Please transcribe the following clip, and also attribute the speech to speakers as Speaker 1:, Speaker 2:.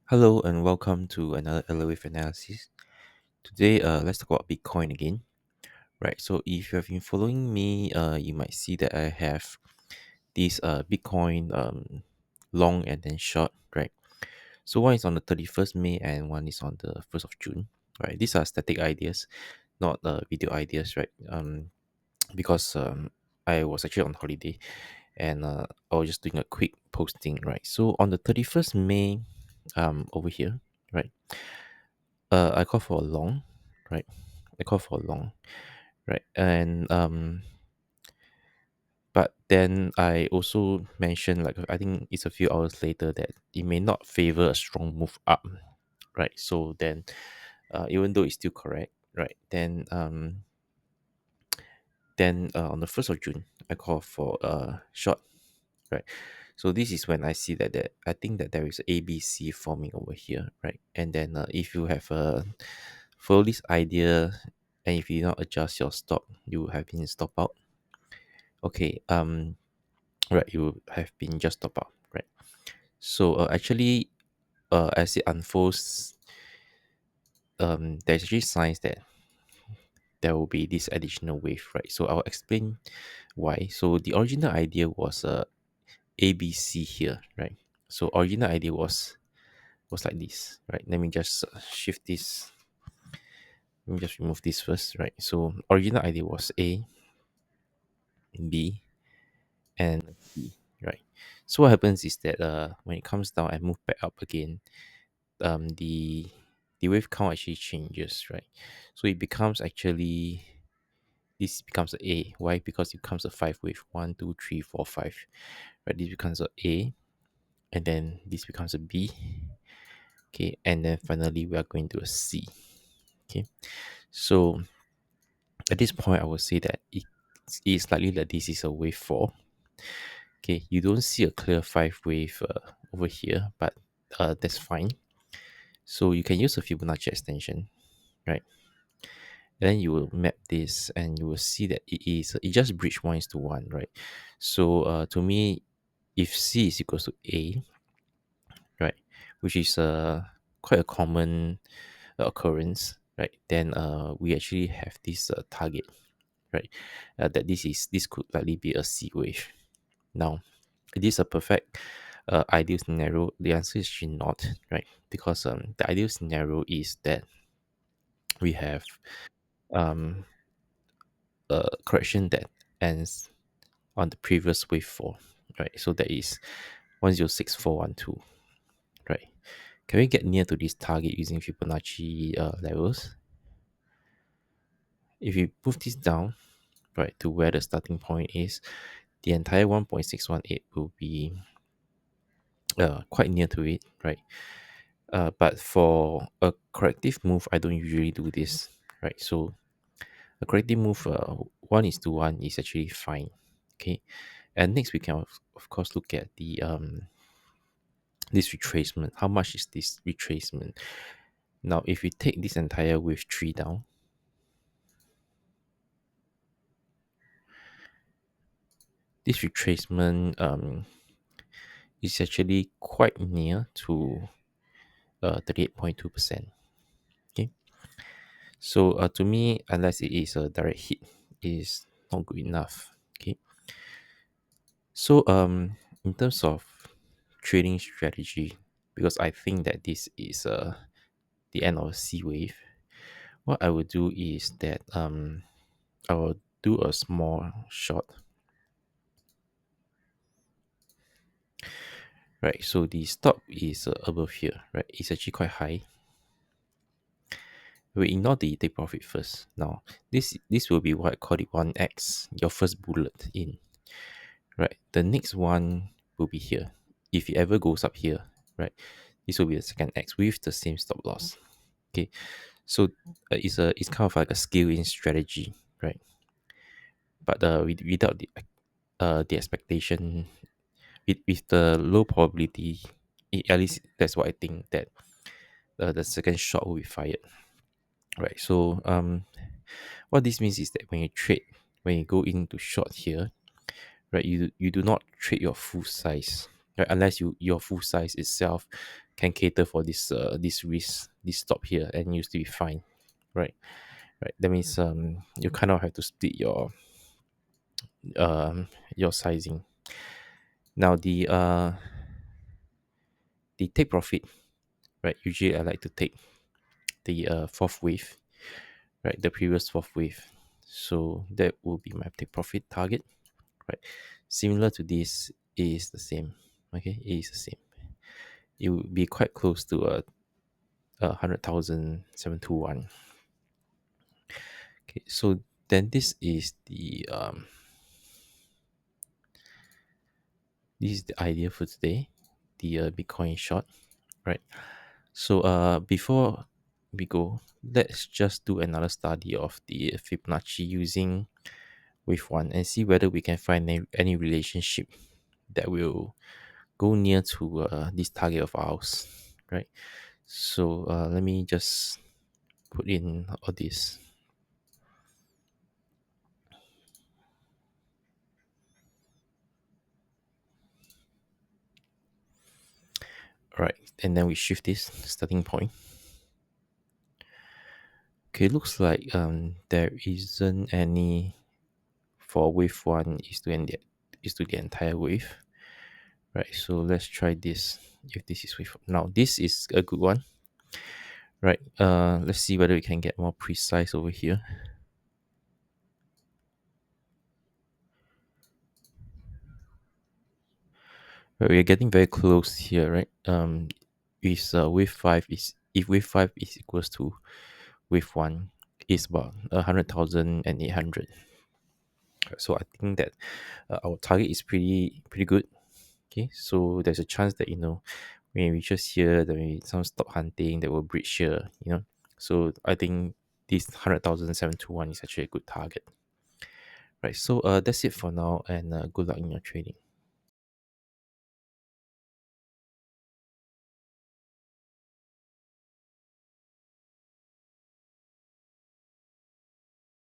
Speaker 1: Hello and welcome to another Elliott analysis. Today, let's talk about Bitcoin again. Right. So, if you have been following me, you might see that I have this Bitcoin long and then short. Right. So one is on the 31st May and one is on the 1st of June. Right. These are static ideas, not video ideas. Right. Because I was actually on holiday and I was just doing a quick posting. Right. So on the 31st May, over here. Right. I call for a long, right? I call for a long, right? And but then I also mentioned, like, I think it's a few hours later, that it may not favor a strong move up, right? So then, even though it's still correct, right? Then on the 1st of June, I call for a short, right? So this is when I see that I think that there is ABC forming over here, right? And then if you have follow this idea, and if you not adjust your stop, you have been stop out. Okay, right, you have been just stop out, right? So actually, as it unfolds, there's actually signs that there will be this additional wave, right? So I'll explain why. So the original idea was ABC here, right? So original idea was like this, right? Let me just shift this. Let me just remove this first, right? So original idea was A, B, and C, right? So what happens is that when it comes down and move back up again, the wave count actually changes, right? So it becomes actually this becomes a A. Why? Because it becomes a five wave. One, two, three, four, five. Right? This becomes a A, and then this becomes a B. Okay, and then finally we are going to a C. Okay, so at this point, I would say that it is likely that this is a wave four. Okay, you don't see a clear five wave over here, but that's fine. So you can use a Fibonacci extension, right? And then you will map this, and you will see that it just bridge one is to one, right? So to me, if C is equals to A, right, which is quite a common occurrence, right? Then we actually have this target, right? That this could likely be a C wave. Now, it is a perfect ideal scenario. The answer is actually not, right? Because the ideal scenario is that we have um, a correction that ends on the previous wave 4, right? So that is 106412, right? Can we get near to this target using Fibonacci levels? If you move this down, right, to where the starting point is, the entire 1.618 will be quite near to it, right? But for a corrective move, I don't usually do this, right? So a corrective move, 1:1 is actually fine, okay? And next we can of course look at the this retracement. How much is this retracement? Now, if we take this entire wave 3 down, this retracement is actually quite near to 38.2%. Okay, so to me, unless it is a direct hit, is not good enough. Okay, so in terms of trading strategy, because I think that this is the end of a C wave, what I would do is that I will do a small short. Right, so the stop is above here, right? It's actually quite high. We ignore the take profit first. Now, this will be what I call it 1x, your first bullet in, right? The next one will be here. If it ever goes up here, right, this will be the second x with the same stop loss. Okay, so it's kind of like a skill in strategy, right? But without the expectation, with the low probability, at least that's what I think, that the second shot will be fired, right? So what this means is that when you trade, when you go into short here, right, you do not trade your full size, right? Unless your full size itself can cater for this risk, this stop here, and you still be fine, right? Right. That means you kind of have to split your sizing. Now the take profit, right? Usually I like to take the fourth wave, right? The previous fourth wave. So that will be my take profit target, right? Similar to this is the same. Okay, it is the same. It will be quite close to a 100,721. Okay, so then this is the idea for today, the Bitcoin short, right? So before we go, let's just do another study of the Fibonacci using wave one and see whether we can find any relationship that will go near to this target of ours, right? So let me just put in all this. All right, and then we shift this starting point. Okay, looks like there isn't any for wave one is to the entire wave, right? So let's try this. If this is wave now, this is a good one, right? Let's see whether we can get more precise over here. Right, we are getting very close here, right? Is wave five is if wave five is equals to wave one is about 100,800. So I think that our target is pretty good. Okay, so there's a chance that when we just here there may be some stop hunting that will breach here. So I think this 100,721 is actually a good target. Right. So that's it for now, and good luck in your trading.